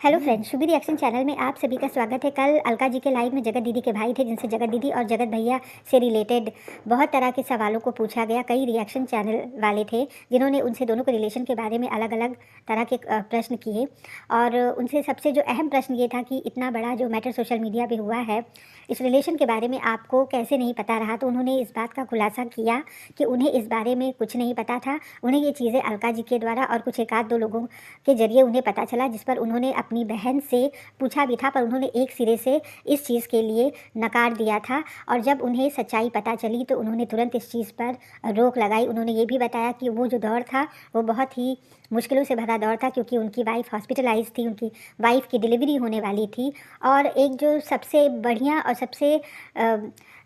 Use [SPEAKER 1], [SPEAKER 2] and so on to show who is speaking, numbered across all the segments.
[SPEAKER 1] Hello friends, Shubhi reaction channel में आप सभी का स्वागत है। कल अलका जी के लाइव में जगत दीदी के भाई थे, जिनसे जगत दीदी और जगत भैया से रिलेटेड बहुत तरह के सवालों को पूछा गया। कई रिएक्शन चैनल वाले थे जिन्होंने उनसे दोनों के रिलेशन के बारे में अलग अलग तरह के प्रश्न किए, और उनसे सबसे जो अहम प्रश्न ये था कि इतना बड़ा जो मैटर सोशल मीडिया पर हुआ है, इस रिलेशन के बारे में आपको कैसे नहीं पता रहा। तो उन्होंने इस बात का खुलासा किया कि उन्हें इस बारे में कुछ नहीं पता था। उन्हें ये चीज़ें अलका जी के द्वारा और कुछ एक आध दो लोगों के जरिए उन्हें पता चला, जिस पर उन्होंने अपनी बहन से पूछा भी था, पर उन्होंने एक सिरे से इस चीज़ के लिए नकार दिया था। और जब उन्हें सच्चाई पता चली तो उन्होंने तुरंत इस चीज़ पर रोक लगाई। उन्होंने ये भी बताया कि वो जो दौर था वो बहुत ही मुश्किलों से भरा दौर था, क्योंकि उनकी वाइफ हॉस्पिटलाइज थी, उनकी वाइफ की डिलीवरी होने वाली थी। और एक जो सबसे बढ़िया और सबसे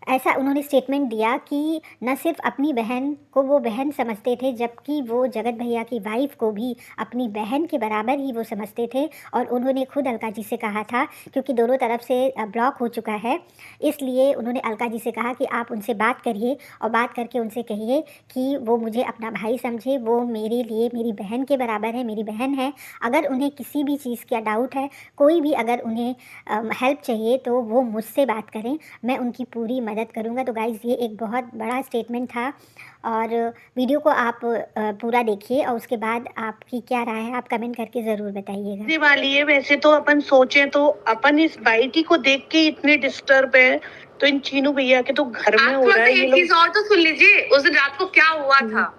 [SPEAKER 1] ऐसा उन्होंने स्टेटमेंट दिया कि न सिर्फ अपनी बहन को वो बहन समझते थे, जबकि वो जगत भैया की वाइफ को भी अपनी बहन के बराबर ही वो समझते थे। और उन्होंने खुद अलका जी से कहा था, क्योंकि दोनों तरफ से ब्लॉक हो चुका है, इसलिए उन्होंने अलका जी से कहा कि आप उनसे बात करिए और बात करके उनसे कहिए कि वो मुझे अपना भाई समझे, वो मेरे लिए मेरी बहन के बराबर है, मेरी बहन है। अगर उन्हें किसी भी चीज़ का डाउट है, कोई भी अगर उन्हें हेल्प चाहिए तो वो मुझसे बात करें, मैं उनकी पूरी मदद करूंगा। तो गाइज़, ये एक बहुत बड़ा स्टेटमेंट था, और वीडियो को आप पूरा देखिए और उसके बाद आपकी क्या राय है आप कमेंट करके ज़रूर बताइएगा।
[SPEAKER 2] वाली है। वैसे तो अपन सोचें तो अपन इस बाइटी को देख के इतने डिस्टर्ब है, तो इन चीनू भैया के तो घर में हो रहा है। एक चीज और तो सुन लीजिए, उस दिन रात को क्या हुआ था।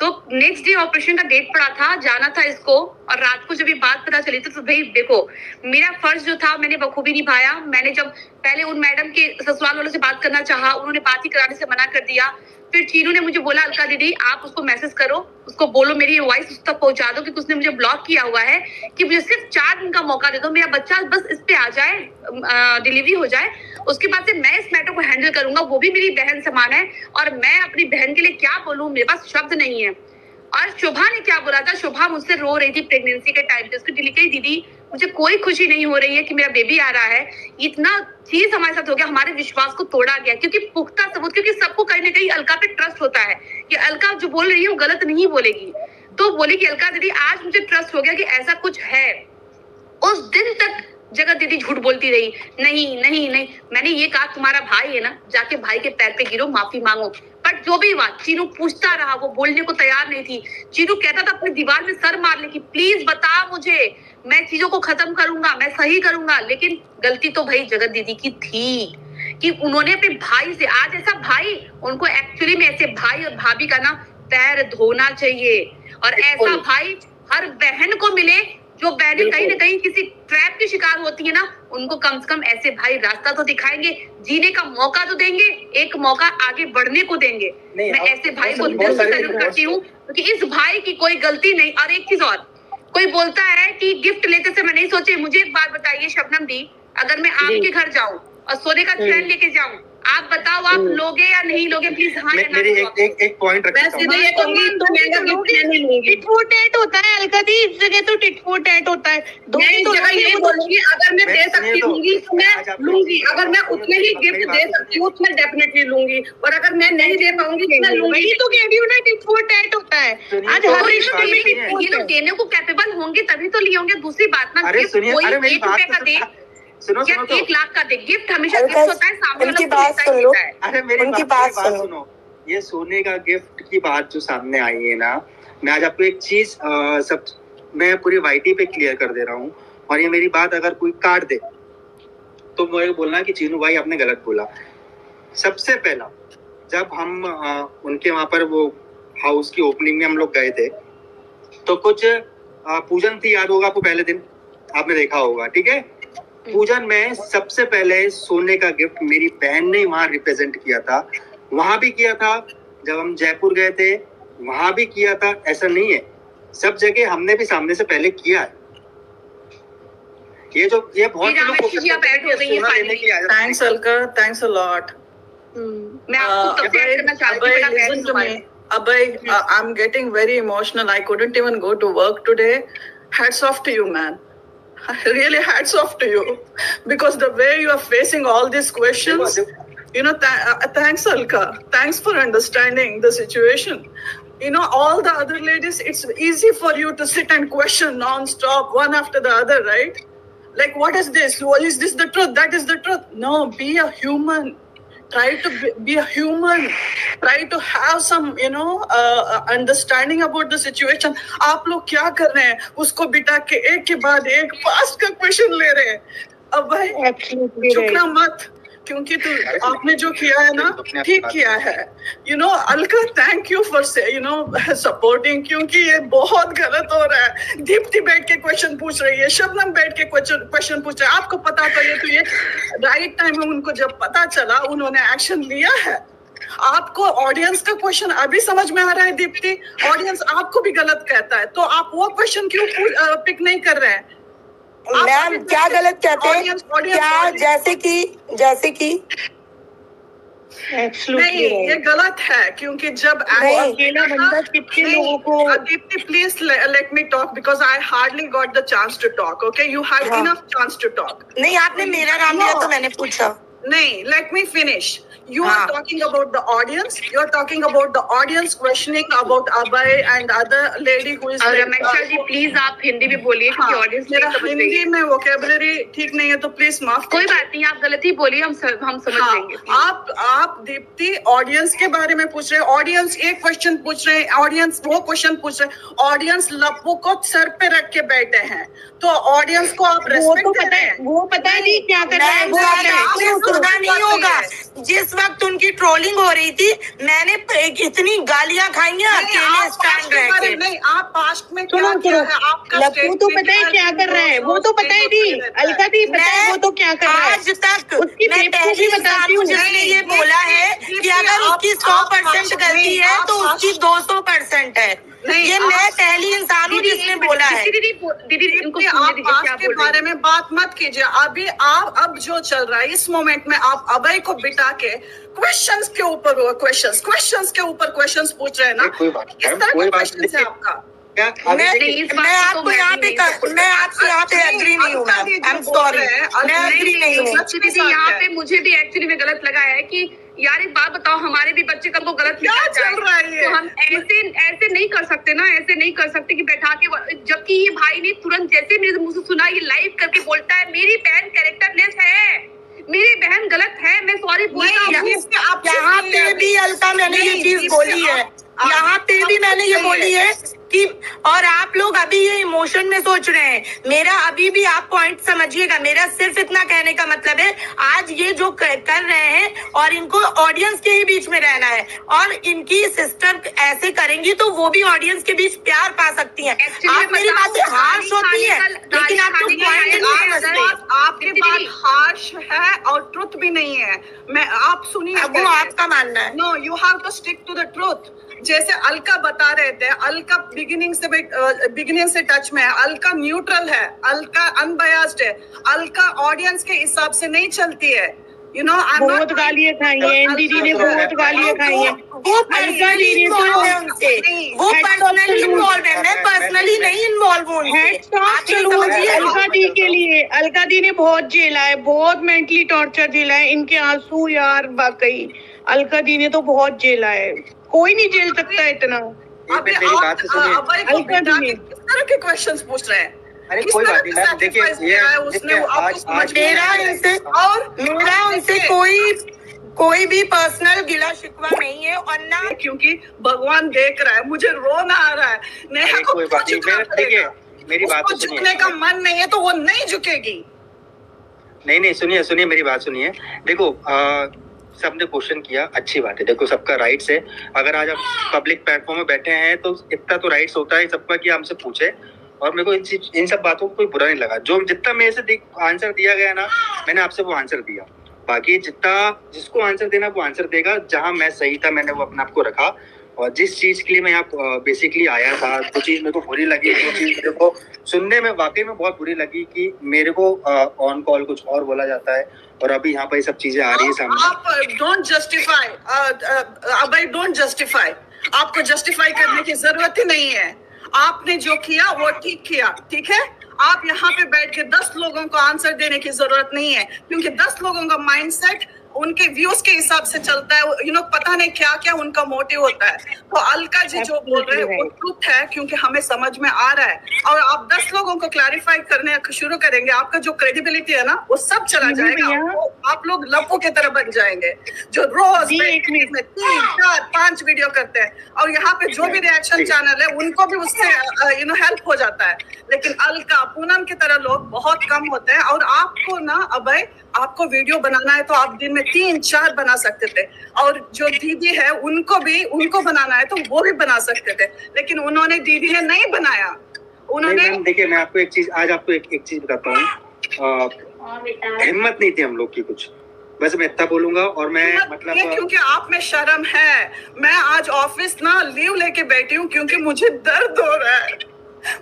[SPEAKER 2] तो नेक्स्ट डे ऑपरेशन का डेट पड़ा था, जाना था इसको, और रात को जब ये बात पता चली थी तो भाई देखो, मेरा फर्ज जो था मैंने बखूबी निभाया। मैंने जब पहले उन मैडम के ससुराल वालों से बात करना चाहा, उन्होंने बात ही कराने से मना कर दिया। फिर चीनू ने मुझे बोला, अलका दीदी आप उसको मैसेज करो, उसको बोलो मेरी वॉइस उस तक पहुंचा दो, क्योंकि उसने मुझे ब्लॉक किया हुआ है, कि मुझे सिर्फ 4 दिन का मौका दे दो, मेरा बच्चा बस इस पे आ जाए, डिलीवरी हो जाए, उसके बाद से मैं इस मैटर को हैंडल करूंगा। वो भी मेरी बहन समान है, और मैं अपनी बहन के लिए क्या बोलूं, मेरे पास शब्द नहीं है। और शोभा ने क्या बोला था, शोभा मुझसे रो रही थी प्रेगनेंसी के टाइम पे, उसको डिलीवरी दीदी मुझे कोई खुशी नहीं हो रही है कि मेरा बेबी आ रहा है। इतना चीज हमारे साथ हो गया, हमारे विश्वास को तोड़ा गया, क्योंकि पुख्ता सबूत, क्योंकि सबको कहीं ना कहीं अलका पे ट्रस्ट होता है कि अलका जो बोल रही है वो गलत नहीं बोलेगी। तो बोली कि अलका दीदी आज मुझे ट्रस्ट हो गया कि ऐसा कुछ है। उस दिन तक जगत दीदी झूठ बोलती रही, नहीं नहीं नहीं। मैंने ये कहा तुम्हारा भाई है ना, जाके भाई के पैर पे गिरो, माफी मांगो। बट जो भी हुआ, चीनू पूछता रहा, वो बोलने को तैयार नहीं थी। चीनू कहता था अपनी दीवार में सर मार ले कि प्लीज बता मुझे, मैं चीजों को खत्म करूंगा, मैं सही करूंगा। लेकिन गलती तो भाई जगत दीदी की थी कि उन्होंने अपने भाई से, आज ऐसा भाई, उनको एक्चुअली में ऐसे भाई और भाभी का ना पैर धोना चाहिए। और ऐसा भाई हर बहन को मिले, जो बहनें कहीं ना कहीं किसी ट्रैप की शिकार होती है ना, उनको कम से कम ऐसे भाई रास्ता तो दिखाएंगे, जीने का मौका तो देंगे, एक मौका आगे बढ़ने को देंगे। मैं ऐसे भाई को दिल से सैल्यूट करती हूँ, क्योंकि इस भाई की कोई गलती नहीं। और एक चीज और, कोई बोलता है कि गिफ्ट लेते समय नहीं सोचे। मुझे एक बात बताइए शबनम दी, अगर मैं आपके घर जाऊं और सोने का चैन लेके जाऊं, आप बताओ आप लोगे या नहीं लोगे? प्लीज हाँ या ना।
[SPEAKER 3] मेरी एक पॉइंट रखता हूं।
[SPEAKER 2] मैं सीधे ये कहूंगी, तो महंगा गिफ्ट नहीं लूंगी। टिट फॉर टैट होता है अलका दी, इस जगह तो टिट फॉर टैट होता है। मैं इस जगह ये बोलूंगी, अगर मैं दे सकती हूँ तो मैं लूंगी, अगर मैं उतने ही गिफ्ट दे सकती हूँ तो मैं डेफिनेटली लूंगी, और अगर मैं नहीं दे पाऊंगी तो मैं लूंगी। तो कह रही हूँ ना, टिट फॉर टैट होता है। आज हर ये लोग देने को कैपेबल होंगे तभी तो लिए होंगे। दूसरी बात ना, कोई 1 रुपए का दे,
[SPEAKER 3] सुनो
[SPEAKER 2] या
[SPEAKER 3] तो
[SPEAKER 2] 1 लाख का दे, गिफ्ट हमेशा गिफ्ट होता है, सामने वाला
[SPEAKER 4] बात सुन लो।
[SPEAKER 3] अरे मेरी बात सुनो। ये सोने का गिफ्ट की बात जो सामने आई है ना, मैं आज आपको एक चीज सब मैं पूरी वाईटी पे क्लियर कर दे रहा हूँ, और ये मेरी बात अगर कोई काट दे तो मुझे बोलना कि चीनू भाई आपने गलत बोला। सबसे पहला, जब हम उनके वहां पर वो हाउस की ओपनिंग में हम लोग गए थे, तो कुछ पूजन थी, याद होगा आपको, पहले दिन आपने देखा होगा, ठीक है। पूजन में सबसे पहले सोने का गिफ्ट मेरी बहन ने वहां रिप्रेजेंट किया था, वहां भी किया था, जब हम जयपुर गए थे वहां भी किया था। ऐसा नहीं है, सब जगह हमने भी सामने से पहले किया है। ये बहुत
[SPEAKER 4] thanks Alka, thanks a lot.
[SPEAKER 2] मैं आपको सब्जेक्ट करना चाहती हूँ।
[SPEAKER 4] Abhay, I'm getting very emotional. I couldn't even go to work today. Hats off to you, man. Really, hats off to you, because the way you are facing all these questions, you know, thanks Alka, thanks for understanding the situation. You know, all the other ladies, it's easy for you to sit and question non-stop, one after the other, right? Like, what is this? Well, is this the truth? That is the truth. No, be a human. Try to be a human. Try to have some, understanding about the situation. आप लोग क्या कर रहे हैं? उसको बिठा के एक के बाद एक पास्ट का क्वेश्चन ले रहे हैं. अब भाई झुकना मत, क्योंकि तू आपने जो किया है ना ठीक किया है. Alka, thank you for supporting, क्योंकि ये बहुत गलत हो रहा है. दीप्ति बैठ के क्वेश्चन पूछ रही है, शबनम बैठ के क्वेश्चन पूछ रहा है. आपको पता तो ये राइट टाइम में उनको जब पता चला उन्होंने एक्शन लिया है. आपको ऑडियंस का क्वेश्चन अभी समझ में आ रहा है दीप्ति? ऑडियंस आपको भी गलत कहता है, तो आप वो क्वेश्चन क्यों पिक नहीं कर रहे हैं?
[SPEAKER 5] मैम क्या गलत कहते हैं? क्या जैसे कि
[SPEAKER 4] नहीं, ये गलत है, क्योंकि जब
[SPEAKER 2] अकेला बंदा कितने लोगों को.
[SPEAKER 4] Deepti, please let me talk because I hardly got the chance to talk. Okay, you had enough chance to talk.
[SPEAKER 5] नहीं, आपने मेरा नाम लिया तो मैंने पूछा.
[SPEAKER 4] नहीं, let me finish. You are talking about the audience. You are talking about the audience questioning about Abhay and other lady who is.
[SPEAKER 2] Ramesha ji please आप हिंदी में बोलिए क्योंकि ऑडियंस
[SPEAKER 4] मेरा हिंदी में वोकेबुलरी ठीक नहीं है, तो प्लीज माफ.
[SPEAKER 2] कोई बात नहीं, आप गलत ही बोलिए, हम समझ लेंगे.
[SPEAKER 4] आप दीप्ति ऑडियंस के बारे में पूछ रहे हैं. ऑडियंस एक क्वेश्चन पूछ रहे हैं, ऑडियंस वो क्वेश्चन पूछ रहे हैं. ऑडियंस लप्पू को सर पे रख के बैठे हैं, तो ऑडियंस को आप रेस्पेक्ट कर रहे हैं.
[SPEAKER 2] वो पता है नहीं क्या कर रहे हैं.
[SPEAKER 5] आपने सुना नहीं होगा, जिस वक्त उनकी ट्रोलिंग हो रही थी मैंने इतनी गालियां खाई हैं अकेले स्टैंड रह के.
[SPEAKER 4] नहीं, आप पास्ट में क्या किया है? आपका
[SPEAKER 2] लप्पू तो पता है क्या कर रहा है, वो तो पता है दी. अलका दी पता है वो तो क्या कर रहा है.
[SPEAKER 5] आज तक मैं पहली इंसान हूँ जिसने ये बोला है कि अगर उसकी 100% गलती है तो उसकी 200% है. ये मैं पहली इंसान हूँ जिसने बोला है.
[SPEAKER 2] दीदी इनको
[SPEAKER 4] आप पास्ट के बारे में बात मत कीजिए. अभी आप अब जो चल रहा है इस मोमेंट में, आप अभय को बिठा के क्वेश्चंस के ऊपर क्वेश्चंस के ऊपर क्वेश्चंस पूछ रहे हैं ना. किस तरह का क्वेश्चन है आपका?
[SPEAKER 5] मैं आपको यहाँ पे एग्री नहीं हूँ. आई एम सॉरी, मैं एग्री नहीं हूँ.
[SPEAKER 2] यहाँ पे मुझे भी एक्चुअली में गलत लगा है कि यार एक बात बताओ, हमारे भी बच्चे कल को गलत
[SPEAKER 4] क्या चल रहा है.
[SPEAKER 2] तो हम ऐसे नहीं कर सकते ना, ऐसे नहीं कर सकते कि बैठा के. जबकि ये भाई ने तुरंत जैसे मेरे मुंह से सुना, ये लाइव करके बोलता है मेरी बहन कैरेक्टरलेस है, मेरी बहन गलत है, मैं सॉरी बोलता हूँ.
[SPEAKER 5] यहाँ पे भी अलका मैंने ये चीज बोली है, यहाँ पे भी मैंने ये बोली है कि, और आप लोग अभी ये इमोशन में सोच रहे हैं. मेरा अभी भी आप पॉइंट समझिएगा. मेरा सिर्फ इतना कहने का मतलब है, आज ये जो कर रहे हैं और इनको ऑडियंस के ही बीच में रहना है, और इनकी सिस्टर ऐसे करेंगी तो वो भी ऑडियंस के बीच प्यार पा सकती हैं. आप मेरी बातें हार्श होती है, लेकिन आप तो पॉइंट नहीं समझते.
[SPEAKER 4] आपकी बात हार्श है और ट्रुथ भी नहीं है. आप सुनिए,
[SPEAKER 5] वो आपका मानना है.
[SPEAKER 4] No, you have to stick to the truth. जैसे अलका बता रहे थे, अलका बिगिनिंग से टच में है. अलका न्यूट्रल है, अलका अनबयास्ड है, अलका ऑडियंस के हिसाब से नहीं चलती है.
[SPEAKER 2] बहुत गालियां खाई हैं दीदी ने, बहुत गालियां खाई हैं.
[SPEAKER 5] वो पर्सनली इन्वॉल्व है उनसे, वो पर्सनली इन्वॉल्व है, मैं पर्सनली नहीं इन्वॉल्व हूँ उनसे.
[SPEAKER 2] अलका दी के लिए अलका दी ने बहुत झेला है, बहुत मेंटली टॉर्चर झेला है. इनके आंसू यार वाकई अलका दी ने तो बहुत झेला है, कोई नहीं झेल सकता इतना.
[SPEAKER 3] मेरी बात सुनिए.
[SPEAKER 4] अलका दी किस तरह के क्वेश्चंस पूछ रहे हैं?
[SPEAKER 3] अरे कोई बात नहीं मैम, देखिए ये
[SPEAKER 5] मेरा उनसे कोई भी पर्सनल गिला शिकवा नहीं है, और ना
[SPEAKER 4] क्योंकि भगवान देख रहा है. मुझे रोना आ रहा है. नेहा को
[SPEAKER 3] कोई बात नहीं, देखिए मेरी बात तो
[SPEAKER 4] झुकने का मन नहीं है तो वो नहीं झुकेगी.
[SPEAKER 3] नहीं सुनिए मेरी बात सुनिए. देखो सबने क्वेश्चन किया, अच्छी बात है. देखो सबका राइट्स है. अगर आज आप पब्लिक प्लेटफॉर्म में बैठे हैं तो इतना तो राइट्स होता है सबका कि हमसे पूछे, और मेरे को इन सब बातों को कोई बुरा नहीं लगा. जो जितना मेरे से आंसर दिया गया ना, मैंने आपसे वो आंसर दिया. बाकी जिसको आंसर देना वो आंसर देगा. जहां मैं सही था मैंने वो अपने आप को रखा, और जिस चीज के लिए मैं यहाँ बेसिकली आया था, जो चीज मेरे को बुरी लगी, जो चीज मेरे को सुनने में वाकई में बहुत बुरी लगी कि मेरे को ऑन कॉल कुछ और बोला जाता है, और अभी यहाँ पर सब चीजें आ रही है सामने.
[SPEAKER 4] आप don't justify, Abhay don't justify. आपको जस्टिफाई करने की जरूरत ही नहीं है. आपने जो किया वो ठीक किया, ठीक है. आप यहाँ पे बैठ के 10 लोगों को आंसर देने की जरूरत नहीं है, क्योंकि 10 लोगों का माइंडसेट उनके व्यूज के हिसाब से चलता है, पता नहीं क्या क्या उनका मोटिव होता है। तो अलका जी जो बोल रहे हैं वो ट्रुथ है, क्योंकि हमें समझ में आ रहा है। और आप 10 लोगों को क्लैरिफाई करने शुरू करेंगे, आपका जो क्रेडिबिलिटी है ना वो सब चला जाएगा। आप लोग लप्पू की तरह बन जाएंगे जो रोज में 3, 4, 5 वीडियो करते हैं, और यहाँ पे जो भी रिएक्शन चैनल है उनको भी उससे हेल्प हो जाता है। लेकिन अलका, पूनम की तरह लोग बहुत कम होते हैं। और आपको ना अभय, आपको वीडियो बनाना है तो आप दिन में 3-4 बना सकते थे, और जो दीदी है उनको बनाना है तो वो भी बना सकते थे, लेकिन उन्होंने, दीदी ने नहीं बनाया। उन्होंने,
[SPEAKER 3] देखिए मैं आपको एक चीज बताता हूँ, हिम्मत नहीं थी हम लोग की कुछ, बस मैं इतना बोलूंगा। और मैं मतलब
[SPEAKER 4] क्योंकि आप में शर्म है। मैं आज ऑफिस ना लीव लेके बैठी हूँ क्योंकि मुझे दर्द हो रहा है,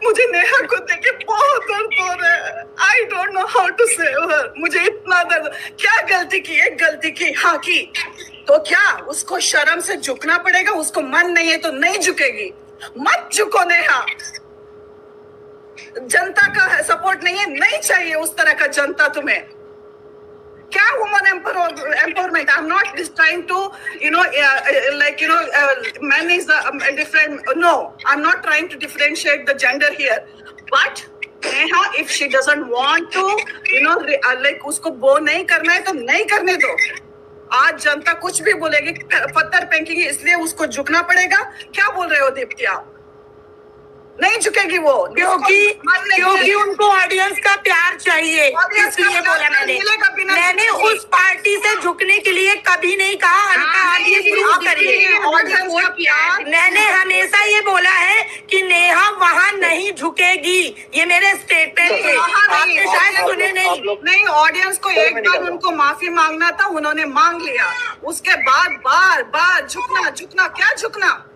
[SPEAKER 4] मुझे नेहा को देख के बहुत दर्द हो रहा है। I don't know how to save her. मुझे इतना दर्द, क्या गलती की, एक गलती की, हाँ की, तो क्या उसको शर्म से झुकना पड़ेगा? उसको मन नहीं है तो नहीं झुकेगी। मत झुको नेहा, जनता का सपोर्ट नहीं है, नहीं चाहिए उस तरह का जनता तुम्हें। क्या woman empowerment? I'm not just trying to, man is different. No, I'm not trying to differentiate the gender here. But Neha, if she doesn't want to, उसको वो नहीं करना है तो नहीं करने दो। आज जनता कुछ भी बोलेगी, पत्थर फेंकेगी, इसलिए उसको झुकना पड़ेगा। क्या बोल रहे हो दीप्ति आप? नहीं झुकेगी वो,
[SPEAKER 5] क्योंकि उनको ऑडियंस का प्यार चाहिए, इसलिए बोला मैंने उस पार्टी से झुकने के लिए कभी नहीं कहा अलका आप ये प्रूव करिए। मैंने हमेशा ये बोला है कि नेहा वहाँ नहीं झुकेगी, ये मेरे स्टेटमेंट थे, आपने शायद सुने नहीं।
[SPEAKER 4] ऑडियंस को एक बार उनको माफी मांगना था, उन्होंने मांग लिया। उसके बाद बार बार झुकना क्या झुकना?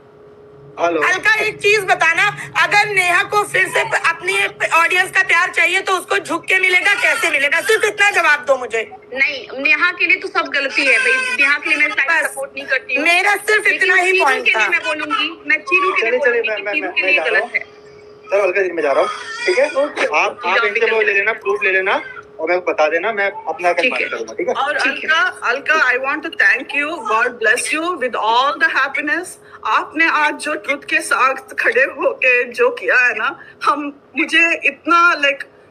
[SPEAKER 5] अलका एक चीज बताना, अगर नेहा को फिर से अपनी ऑडियंस का प्यार चाहिए तो उसको झुक के मिलेगा, कैसे मिलेगा? सिर्फ इतना जवाब दो मुझे।
[SPEAKER 2] नहीं, नेहा के लिए तो सब गलती है भाई, नेहा के लिए मैं सपोर्ट नहीं करती हूँ।
[SPEAKER 5] मेरा सिर्फ इतना ही पॉइंट था।
[SPEAKER 2] मैं बोलूंगी, मैं चीरू के लिए बोलूंगी कि चीरू के लिए गलत है।
[SPEAKER 3] चलो अलका जी मैं जा रहा हूँ, ठीक है? आप इंटरव्यू ले लेना, प्रूफ ले लेना और मैं बता देना, मैं अपना करूंगा, ठीक है?
[SPEAKER 4] और Alka, I want to thank you, God bless you with all the happiness. आपने आज जो ट्रुथ के साथ खड़े होके जो किया है ना, मुझे इतना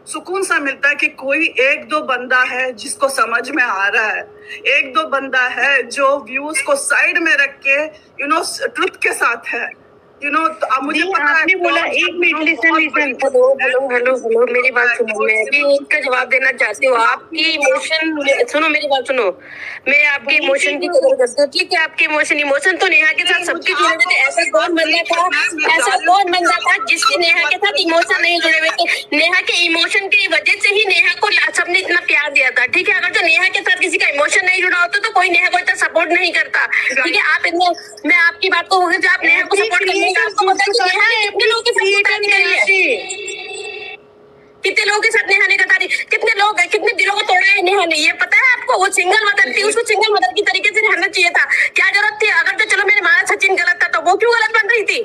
[SPEAKER 4] सुकून सा मिलता है कि कोई 1-2 बंदा है जिसको समझ में आ रहा है, 1-2 बंदा है जो व्यूज को साइड में रख के ट्रुथ के साथ है। तो मुझे पता है,
[SPEAKER 2] आपने बोला 1 मिनट, लिसन।
[SPEAKER 6] हेलो, मेरी बात सुनो। मैं भी इसका जवाब देना चाहती हूँ। आपकी इमोशन सुनो, मेरी बात सुनो। मैं आपके इमोशन की कदर करती हूँ, ठीक है? आपके इमोशन तो नेहा के साथ सबके जुड़े हुए थे। ऐसा कौन बंदा था जिसके नेहा के साथ इमोशन नहीं जुड़े हुए थे? नेहा के इमोशन की वजह से ही नेहा को सबने इतना प्यार दिया था, ठीक है? अगर जो नेहा के साथ किसी का इमोशन नहीं जुड़ा होता तो कोई नेहा को इतना सपोर्ट नहीं करता, ठीक है? मैं आपकी बात को, आप नेहा को सपोर्ट करने आपको पता है नेहा ने कितने लोगों के साथ कितने लोगों के साथ नेहा ने कहा, कितने दिलों को तोड़ा है नेहा ने, ये पता है आपको? वो सिंगल मदर थी, उसको सिंगल मदर की तरीके से रहना चाहिए था। क्या जरूरत थी? अगर तो चलो मेरे मारा सचिन गलत था तो वो क्यों गलत बन रही थी?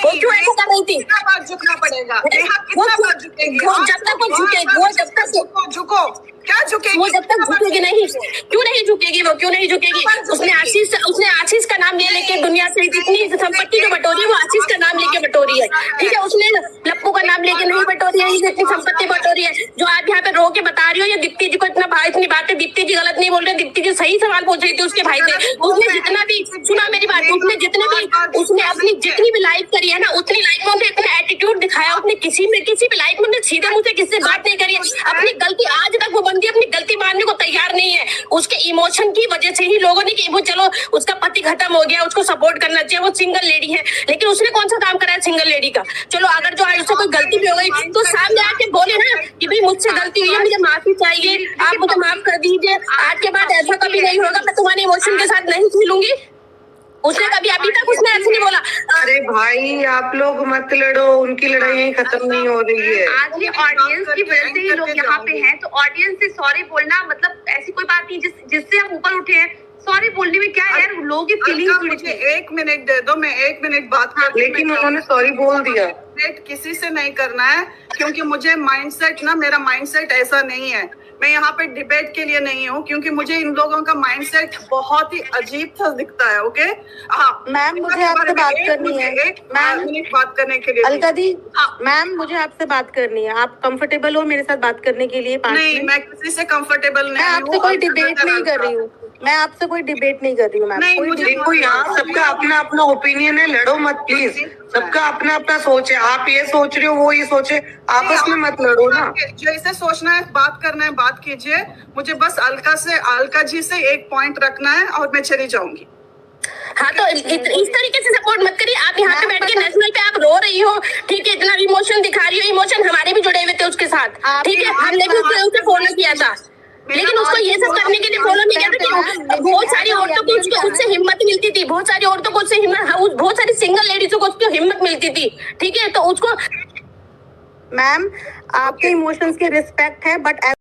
[SPEAKER 6] वो क्यों ऐसा कर रही थी?
[SPEAKER 4] कितना बार झुकना पड़ेगा?
[SPEAKER 6] जब तक वो झुकेगी, वो जब तक
[SPEAKER 4] झुको, क्या झुकेगी?
[SPEAKER 6] वो जब तक झुकेगी नहीं, क्यों नहीं झुकेगी? वो क्यों नहीं झुकेगी? उसने आशीष का नाम ले लेके दुनिया से इतनी संपत्ति जो बटोरी है, वो आशीष का नाम लेके बटोरी है, ठीक है? उसने लप्पू का नाम लेके नहीं बटोरी है, इतनी संपत्ति बटोरी है। जो आप यहाँ पे रो के बता रही हो, ये दीप्ति जी को इतनी बातें, दीप्ति जी गलत नहीं बोल रहे, दीप्ति जी सही सवाल पूछ रही थी उसके भाई से। उसने जितना भी सुना मेरी बात, उसने अपनी जितनी भी लाइफ करी है ना, उतनी लाइफ में उसने इतना एटीट्यूड दिखाया, उसने किसी भी लाइफ में सीधे मुंह से किससे बात नहीं करी है। अपनी गलती आज तक वो बंदी अपनी गलती मानने को तैयार नहीं है। उसके इमोशन की वजह से ही लोगों ने कि वो चलो उसका पति खत्म हो गया, उसको सपोर्ट करना चाहिए, वो सिंगल लेडी है। लेकिन उसने कौन सा काम करा है सिंगल लेडी का? चलो अगर जो आज उससे कोई गलती भी हो गई तो सामने आके बोले ना कि भाई मुझसे गलती हुई है, मुझे माफी चाहिए, आप मुझे माफ कर दीजिए, आज के बाद ऐसा कभी नहीं होगा, मैं तुम्हारे इमोशन के साथ नहीं खेलूंगी। उसने कभी अभी तक उसने ऐसे नहीं बोला।
[SPEAKER 7] अरे भाई आप लोग मत लड़ो, उनकी लड़ाई खत्म नहीं हो रही है।
[SPEAKER 2] आज ये ऑडियंस की वजह से ही लोग यहाँ पे हैं, तो ऑडियंस से सॉरी बोलना मतलब ऐसी कोई बात नहीं जिससे हम ऊपर उठे हैं। सॉरी बोलने में क्या है यार, लोगों की फीलिंग्स
[SPEAKER 4] मुझे 1 मिनट दे दो, मैं 1 मिनट बात कर।
[SPEAKER 7] लेकिन उन्होंने सॉरी बोल दिया।
[SPEAKER 4] किसी से नहीं करना है क्योंकि मुझे माइंडसेट ना, मेरा माइंडसेट ऐसा नहीं है मैं यहाँ पे डिबेट के लिए नहीं हूँ, क्योंकि मुझे इन लोगों का माइंडसेट बहुत ही अजीब सा दिखता है। ओके
[SPEAKER 5] मैम, मुझे आपसे बात करनी है। मैम,
[SPEAKER 4] मिनट बात करने के लिए।
[SPEAKER 5] अलका दी, मैम मुझे आपसे बात करनी है। आप कंफर्टेबल हो मेरे साथ बात करने के लिए? 5
[SPEAKER 4] नहीं,
[SPEAKER 5] मिनट?
[SPEAKER 4] मैं किसी से कंफर्टेबल नहीं
[SPEAKER 5] मैं
[SPEAKER 4] हूँ।
[SPEAKER 5] आपसे कोई डिबेट नहीं कर रही हूँ। मैं आपसे कोई डिबेट नहीं कर रही हूँ मैम।
[SPEAKER 4] नहीं,
[SPEAKER 5] कोई
[SPEAKER 4] मुझे
[SPEAKER 7] देखो यहाँ सबका अपना अपना ओपिनियन है, लड़ो मत प्लीज। सबका अपना अपना सोच है, आप ये सोच रहे हो वो ये सोचे, आपस में मत लड़ो ना।
[SPEAKER 4] जैसे सोचना है, बात करना है, बात कीजिए। मुझे बस अलका जी से एक पॉइंट रखना है और मैं चली जाऊंगी।
[SPEAKER 6] हाँ, तो इस तरीके से सपोर्ट मत करिए। आप यहाँ पे बैठ के नेशनल पे आप रो रही हो, ठीक है, इतना इमोशन दिखा रही हो। इमोशन हमारे भी जुड़े हुए थे उसके साथ, ठीक है, हमने भी उसे फॉलो किया था, लेकिन उसको ये सब करने के लिए फॉलो नहीं किया था कि बहुत सारी औरतों को उससे हिम्मत मिलती थी, बहुत सारी औरतों को उससे हिम्मत, बहुत सारी सिंगल लेडीजों को उसकी हिम्मत मिलती थी, ठीक है, तो उसको।
[SPEAKER 5] मैम, आपके इमोशंस के रिस्पेक्ट है, बट